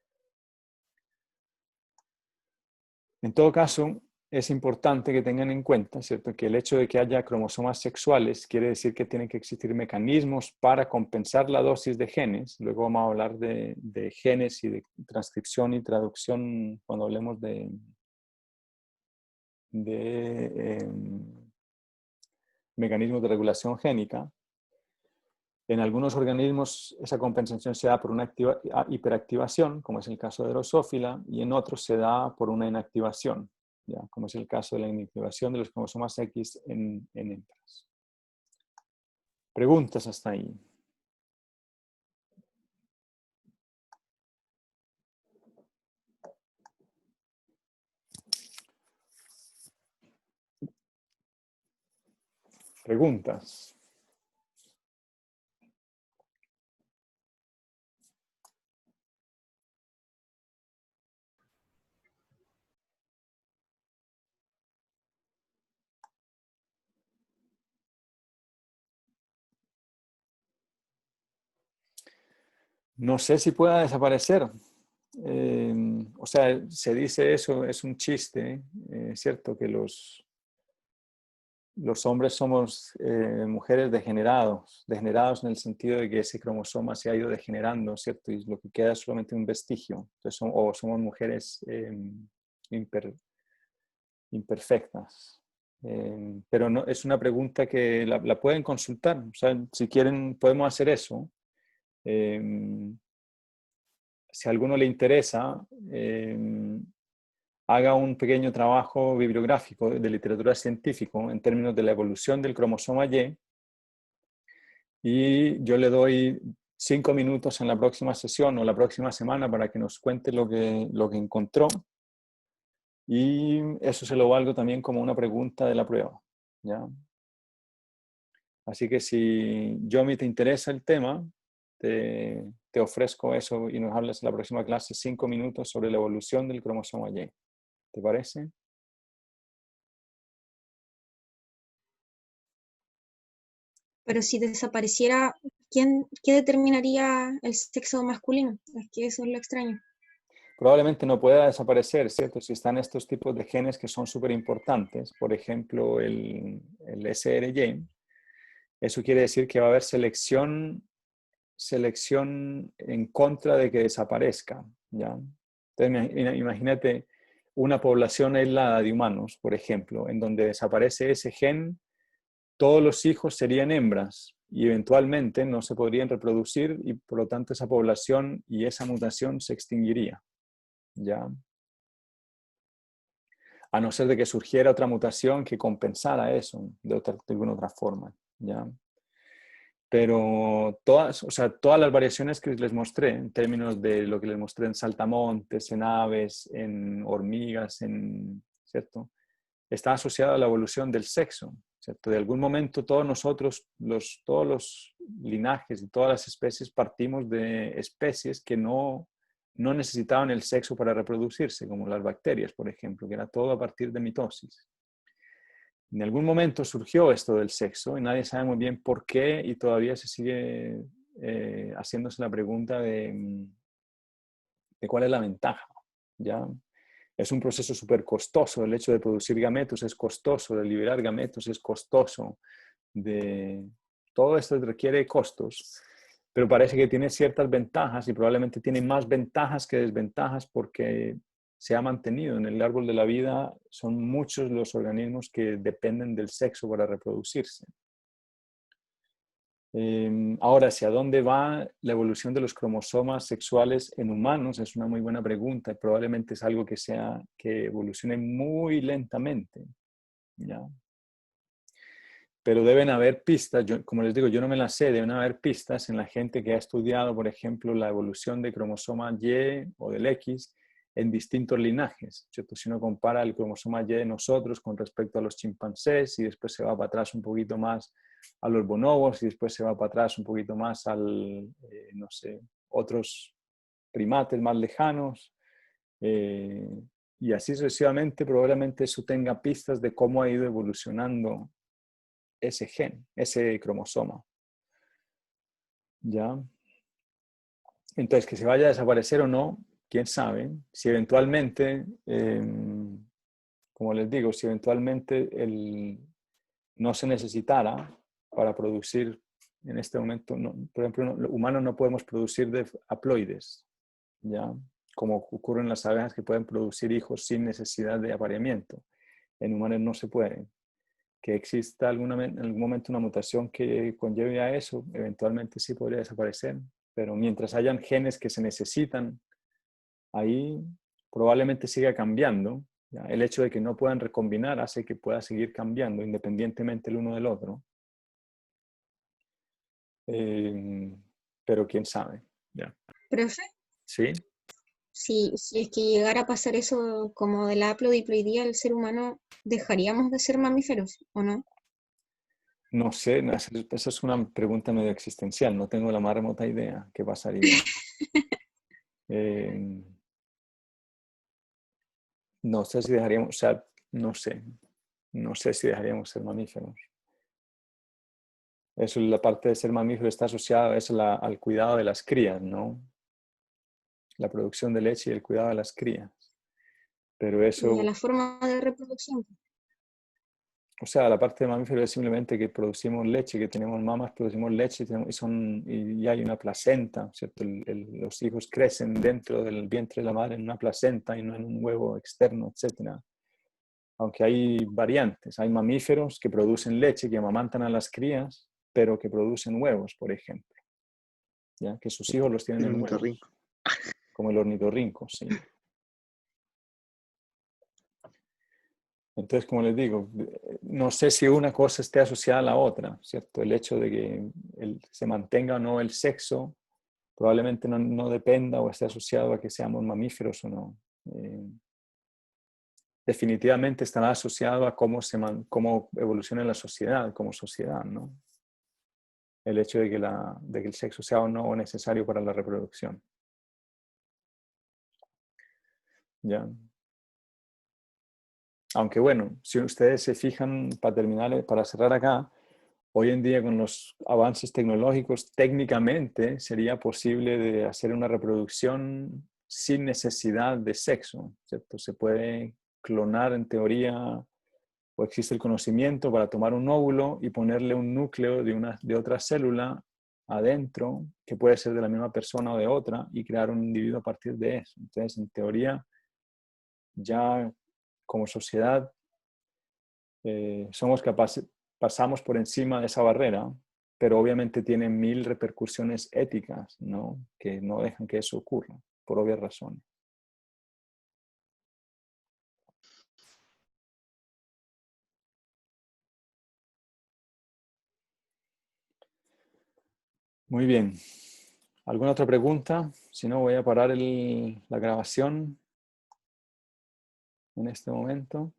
En todo caso, es importante que tengan en cuenta, ¿cierto?, que el hecho de que haya cromosomas sexuales quiere decir que tienen que existir mecanismos para compensar la dosis de genes. Luego vamos a hablar de genes y de transcripción y traducción cuando hablemos de mecanismos de regulación génica. En algunos organismos esa compensación se da por una hiperactivación, como es el caso de Drosophila, y en otros se da por una inactivación, ¿ya?, como es el caso de la inactivación de los cromosomas X en hembras. ¿Preguntas hasta ahí? ¿Preguntas? No sé si pueda desaparecer. O sea, se dice eso, es un chiste, ¿cierto? Que los hombres somos mujeres degenerados en el sentido de que ese cromosoma se ha ido degenerando, ¿cierto? Y lo que queda es solamente un vestigio. Entonces, o somos mujeres imperfectas. Pero no, es una pregunta que la pueden consultar. O sea, si quieren, podemos hacer eso. Si a alguno le interesa, haga un pequeño trabajo bibliográfico de literatura científica en términos de la evolución del cromosoma y yo le doy 5 minutos en la próxima sesión o la próxima semana para que nos cuente lo que encontró, y eso se lo valgo también como una pregunta de la prueba, ¿ya? Así que si, Yomi, te interesa el tema, te ofrezco eso y nos hablas en la próxima clase 5 minutos sobre la evolución del cromosoma Y. ¿Te parece? Pero si desapareciera, ¿qué determinaría el sexo masculino? Es que eso es lo extraño. Probablemente no pueda desaparecer, ¿cierto? Si están estos tipos de genes que son súper importantes, por ejemplo, el SRY, eso quiere decir que va a haber selección en contra de que desaparezca, ¿ya? Entonces, imagínate una población aislada de humanos, por ejemplo, en donde desaparece ese gen, todos los hijos serían hembras y eventualmente no se podrían reproducir y por lo tanto esa población y esa mutación se extinguiría, ¿ya? A no ser de que surgiera otra mutación que compensara eso de alguna otra forma, ¿ya? Pero todas las variaciones que les mostré, en términos de lo que les mostré en saltamontes, en aves, en hormigas, ¿cierto?, está asociado a la evolución del sexo, ¿cierto? De algún momento todos nosotros, todos los linajes y todas las especies partimos de especies que no necesitaban el sexo para reproducirse, como las bacterias, por ejemplo, que era todo a partir de mitosis. En algún momento surgió esto del sexo y nadie sabe muy bien por qué y todavía se sigue haciéndose la pregunta de cuál es la ventaja, ¿ya? Es un proceso súper costoso. El hecho de producir gametos es costoso, de liberar gametos es costoso. Todo esto requiere costos, pero parece que tiene ciertas ventajas y probablemente tiene más ventajas que desventajas porque se ha mantenido. En el árbol de la vida son muchos los organismos que dependen del sexo para reproducirse. Ahora, ¿hacia dónde va la evolución de los cromosomas sexuales en humanos? Es una muy buena pregunta. Probablemente es algo que evolucione muy lentamente, ¿ya? Pero deben haber pistas, como les digo, yo no me las sé, deben haber pistas en la gente que ha estudiado, por ejemplo, la evolución de cromosoma Y o del X en distintos linajes, ¿cierto? Si uno compara el cromosoma Y de nosotros con respecto a los chimpancés y después se va para atrás un poquito más a los bonobos y después se va para atrás un poquito más no sé, otros primates más lejanos, y así sucesivamente, probablemente eso tenga pistas de cómo ha ido evolucionando ese gen, ese cromosoma. ¿Ya? Entonces, que se vaya a desaparecer o no, quién sabe. Si eventualmente, como les digo, si eventualmente no se necesitara para producir, en este momento, por ejemplo, los humanos no podemos producir de haploides, ¿ya? Como ocurre en las abejas que pueden producir hijos sin necesidad de apareamiento. En humanos no se puede. Que exista en algún momento una mutación que conlleve a eso, eventualmente sí podría desaparecer, pero mientras hayan genes que se necesitan, ahí probablemente siga cambiando. ¿Ya? El hecho de que no puedan recombinar hace que pueda seguir cambiando independientemente el uno del otro. Pero quién sabe. ¿Ya? Profe, ¿Sí? si es que llegara a pasar eso como de la haplodiploidía del ser humano, ¿dejaríamos de ser mamíferos o no? No sé, esa es una pregunta medio existencial, no tengo la más remota idea qué pasaría. No sé si dejaríamos, o sea, no sé si dejaríamos ser mamíferos. Eso, la parte de ser mamífero está asociada al cuidado de las crías, ¿no? La producción de leche y el cuidado de las crías. Pero Y a eso, la forma de reproducción. o sea, la parte de mamífero es simplemente que producimos leche, que tenemos mamas, producimos leche y hay una placenta, ¿cierto? Los hijos crecen dentro del vientre de la madre en una placenta y no en un huevo externo, etc. Aunque hay variantes, hay mamíferos que producen leche, que amamantan a las crías, pero que producen huevos, por ejemplo. ¿Ya? Que sus hijos los tienen El en huevos, ornitorrinco. como el ornitorrinco, sí. Entonces, como les digo, no sé si una cosa esté asociada a la otra, ¿cierto? El hecho de que se mantenga o no el sexo probablemente no dependa o esté asociado a que seamos mamíferos o no. Definitivamente estará asociado a cómo evoluciona la sociedad, como sociedad, ¿no? El hecho de que el sexo sea o no necesario para la reproducción. ¿Ya? Aunque bueno, si ustedes se fijan, para terminar, para cerrar acá, hoy en día con los avances tecnológicos, técnicamente sería posible de hacer una reproducción sin necesidad de sexo, ¿cierto? Se puede clonar en teoría, o existe el conocimiento para tomar un óvulo y ponerle un núcleo de otra célula adentro, que puede ser de la misma persona o de otra, y crear un individuo a partir de eso. Entonces, en teoría, ya como sociedad somos capaces, pasamos por encima de esa barrera, pero obviamente tiene mil repercusiones éticas, ¿no? Que no dejan que eso ocurra, por obvias razones. Muy bien. ¿Alguna otra pregunta? Si no, voy a parar la grabación en este momento.